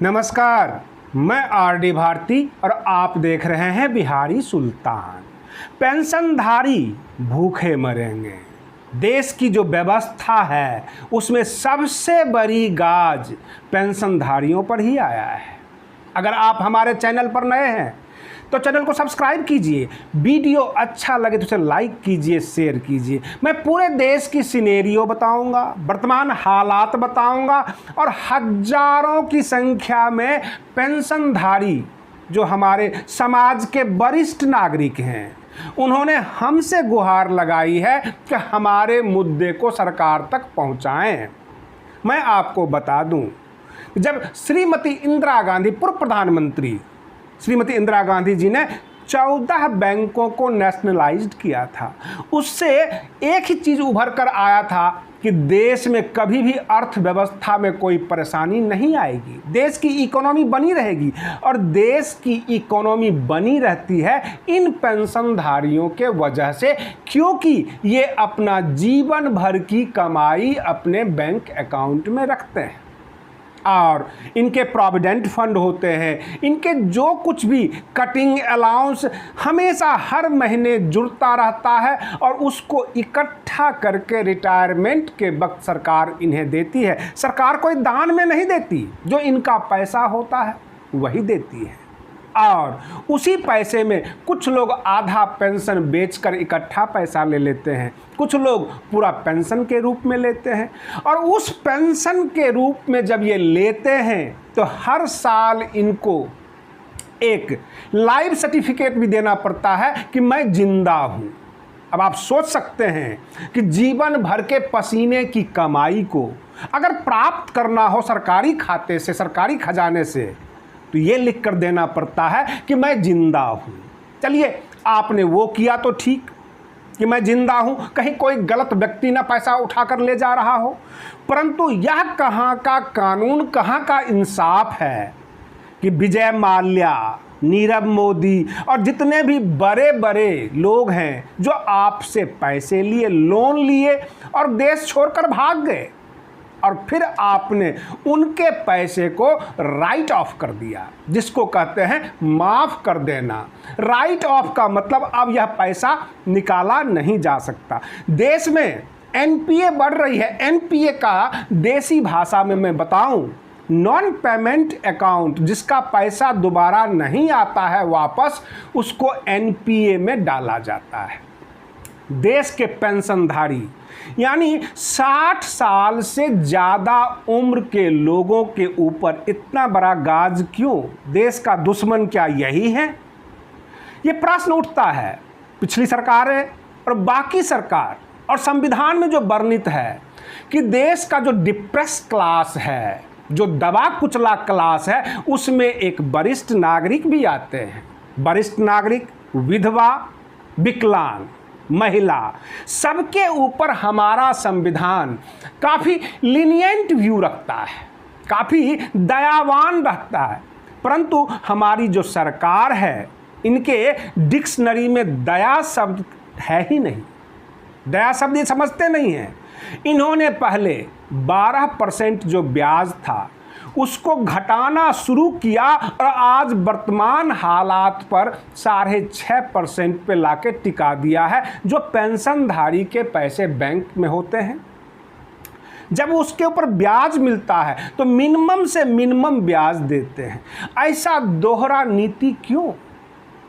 नमस्कार, मैं आरडी भारती और आप देख रहे हैं बिहारी सुल्तान। पेंशनधारी भूखे मरेंगे। देश की जो व्यवस्था है उसमें सबसे बड़ी गाज पेंशनधारियों पर ही आया है। अगर आप हमारे चैनल पर नए हैं तो चैनल को सब्सक्राइब कीजिए, वीडियो अच्छा लगे तो उसे लाइक कीजिए, शेयर कीजिए। मैं पूरे देश की सिनेरियो बताऊंगा, वर्तमान हालात बताऊंगा और हजारों की संख्या में पेंशनधारी जो हमारे समाज के वरिष्ठ नागरिक हैं, उन्होंने हमसे गुहार लगाई है कि हमारे मुद्दे को सरकार तक पहुंचाएं। मैं आपको बता दूं, जब श्रीमती इंदिरा गांधी, पूर्व प्रधानमंत्री श्रीमती इंदिरा गांधी जी ने 14 बैंकों को नेशनलाइज्ड किया था, उससे एक ही चीज़ उभर कर आया था कि देश में कभी भी अर्थव्यवस्था में कोई परेशानी नहीं आएगी, देश की इकोनॉमी बनी रहेगी। और देश की इकोनॉमी बनी रहती है इन पेंशनधारियों के वजह से, क्योंकि ये अपना जीवन भर की कमाई अपने बैंक अकाउंट में रखते हैं और इनके प्रोविडेंट फंड होते हैं। इनके जो कुछ भी कटिंग अलाउंस हमेशा हर महीने जुड़ता रहता है और उसको इकट्ठा करके रिटायरमेंट के वक्त सरकार इन्हें देती है। सरकार कोई दान में नहीं देती, जो इनका पैसा होता है वही देती है। और उसी पैसे में कुछ लोग आधा पेंशन बेचकर इकट्ठा पैसा ले लेते हैं, कुछ लोग पूरा पेंशन के रूप में लेते हैं। और उस पेंशन के रूप में जब ये लेते हैं तो हर साल इनको एक लाइफ सर्टिफिकेट भी देना पड़ता है कि मैं जिंदा हूँ। अब आप सोच सकते हैं कि जीवन भर के पसीने की कमाई को अगर प्राप्त करना हो सरकारी खाते से, सरकारी खजाने से, तो ये लिख कर देना पड़ता है कि मैं जिंदा हूँ। चलिए, आपने वो किया तो ठीक कि मैं जिंदा हूँ, कहीं कोई गलत व्यक्ति ना पैसा उठा कर ले जा रहा हो। परंतु यह कहाँ का कानून, कहाँ का इंसाफ है कि विजय माल्या, नीरव मोदी और जितने भी बड़े बड़े लोग हैं जो आपसे पैसे लिए, लोन लिए और देश छोड़कर भाग गए, और फिर आपने उनके पैसे को राइट ऑफ कर दिया, जिसको कहते हैं माफ़ कर देना। राइट ऑफ का मतलब अब यह पैसा निकाला नहीं जा सकता। देश में एनपीए बढ़ रही है। एनपीए का देसी भाषा में मैं बताऊं, नॉन पेमेंट अकाउंट, जिसका पैसा दोबारा नहीं आता है वापस, उसको एनपीए में डाला जाता है। देश के पेंशनधारी यानी 60 साल से ज़्यादा उम्र के लोगों के ऊपर इतना बड़ा गाज क्यों? देश का दुश्मन क्या यही है? ये प्रश्न उठता है। पिछली सरकारें और बाकी सरकार और संविधान में जो वर्णित है कि देश का जो डिप्रेस क्लास है, जो दबा कुचला क्लास है, उसमें एक वरिष्ठ नागरिक भी आते हैं। वरिष्ठ नागरिक, विधवा, विकलांग, महिला, सबके ऊपर हमारा संविधान काफ़ी लीनिएंट व्यू रखता है, काफ़ी दयावान रखता है। परंतु हमारी जो सरकार है, इनके डिक्शनरी में दया शब्द है ही नहीं। दया शब्द ये समझते नहीं हैं। इन्होंने पहले 12% जो ब्याज था उसको घटाना शुरू किया और आज वर्तमान हालात पर 6.5% पे लाके टिका दिया है, जो पेंशनधारी के पैसे बैंक में होते हैं। जब उसके ऊपर ब्याज मिलता है तो मिनिमम से मिनिमम ब्याज देते हैं। ऐसा दोहरा नीति क्यों?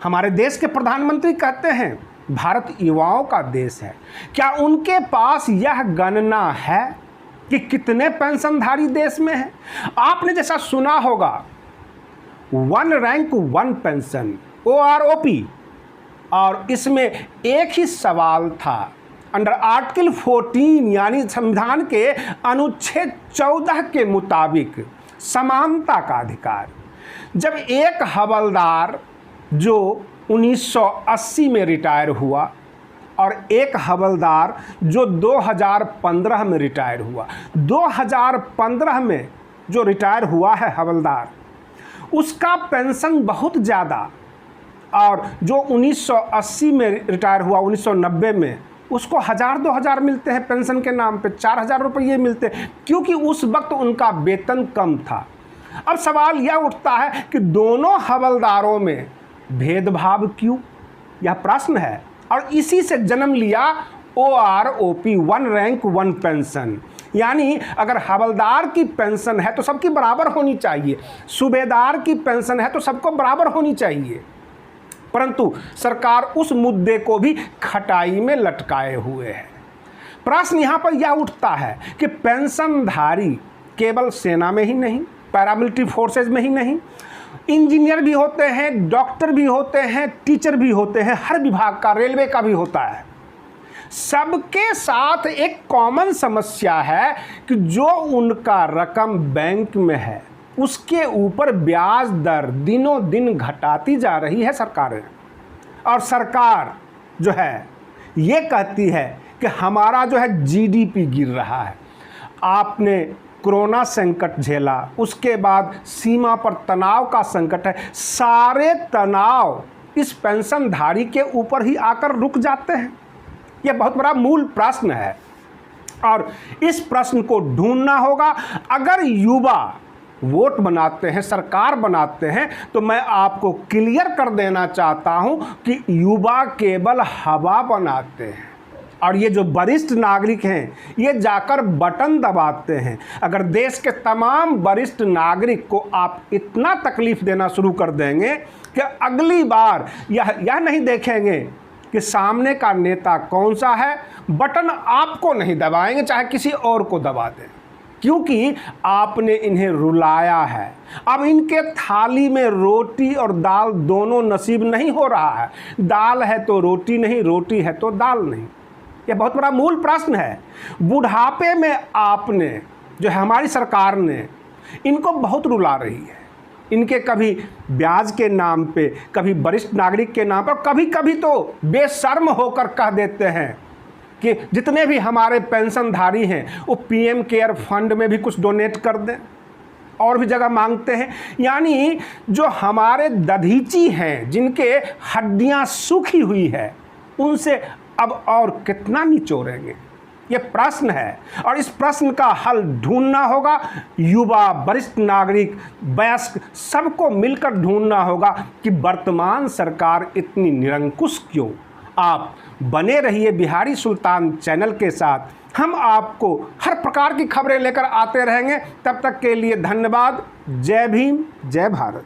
हमारे देश के प्रधानमंत्री कहते हैं भारत युवाओं का देश है। क्या उनके पास यह गणना है कि कितने पेंशनधारी देश में हैं? आपने जैसा सुना होगा, 1 रैंक 1 पेंशन, OROP, और इसमें एक ही सवाल था, अंडर आर्टिकल 14 यानी संविधान के अनुच्छेद 14 के मुताबिक समानता का अधिकार। जब एक हवलदार जो 1980 में रिटायर हुआ और एक हवलदार जो 2015 में रिटायर हुआ, 2015 में जो रिटायर हुआ है हवलदार, उसका पेंशन बहुत ज़्यादा, और जो 1980 में रिटायर हुआ 1990 में, उसको 1000-2000 मिलते हैं पेंशन के नाम पे, 4000 रुपये मिलते हैं, क्योंकि उस वक्त उनका वेतन कम था। अब सवाल यह उठता है कि दोनों हवलदारों में भेदभाव क्यों, यह प्रश्न है। और इसी से जन्म लिया OROP, 1 रैंक 1 पेंशन। यानी अगर हवलदार की पेंशन है तो सबकी बराबर होनी चाहिए, सूबेदार की पेंशन है तो सबको बराबर होनी चाहिए। परंतु सरकार उस मुद्दे को भी खटाई में लटकाए हुए है। प्रश्न यहाँ पर यह उठता है कि पेंशनधारी केवल सेना में ही नहीं, पैरामिलिट्री फोर्सेज में ही नहीं, इंजीनियर भी होते हैं, डॉक्टर भी होते हैं, टीचर भी होते हैं, हर विभाग का, रेलवे का भी होता है। सबके साथ एक कॉमन समस्या है कि जो उनका रकम बैंक में है उसके ऊपर ब्याज दर दिनों दिन घटाती जा रही है सरकारें। और सरकार जो है ये कहती है कि हमारा जो है GDP गिर रहा है। आपने कोरोना संकट झेला, उसके बाद सीमा पर तनाव का संकट है, सारे तनाव इस पेंशनधारी के ऊपर ही आकर रुक जाते हैं। यह बहुत बड़ा मूल प्रश्न है और इस प्रश्न को ढूंढना होगा। अगर युवा वोट बनाते हैं, सरकार बनाते हैं, तो मैं आपको क्लियर कर देना चाहता हूं कि युवा केवल हवा बनाते हैं और ये जो वरिष्ठ नागरिक हैं ये जाकर बटन दबाते हैं। अगर देश के तमाम वरिष्ठ नागरिक को आप इतना तकलीफ देना शुरू कर देंगे कि अगली बार यह नहीं देखेंगे कि सामने का नेता कौन सा है, बटन आपको नहीं दबाएंगे, चाहे किसी और को दबा दें, क्योंकि आपने इन्हें रुलाया है। अब इनके थाली में रोटी और दाल दोनों नसीब नहीं हो रहा है। दाल है तो रोटी नहीं, रोटी है तो दाल नहीं। यह बहुत बड़ा मूल प्रश्न है। बुढ़ापे में आपने जो है हमारी सरकार ने इनको बहुत रुला रही है। इनके कभी ब्याज के नाम पे, कभी वरिष्ठ नागरिक के नाम पर, कभी कभी तो बेशर्म होकर कह देते हैं कि जितने भी हमारे पेंशनधारी हैं वो PM केयर फंड में भी कुछ डोनेट कर दें, और भी जगह मांगते हैं। यानी जो हमारे दधीची हैं, जिनके हड्डियां सूखी हुई है, उनसे अब और कितना निचोड़ेंगे, ये प्रश्न है। और इस प्रश्न का हल ढूंढना होगा। युवा, वरिष्ठ नागरिक, वयस्क, सबको मिलकर ढूंढना होगा कि वर्तमान सरकार इतनी निरंकुश क्यों। आप बने रहिए बिहारी सुल्तान चैनल के साथ। हम आपको हर प्रकार की खबरें लेकर आते रहेंगे। तब तक के लिए धन्यवाद। जय भीम, जय भारत।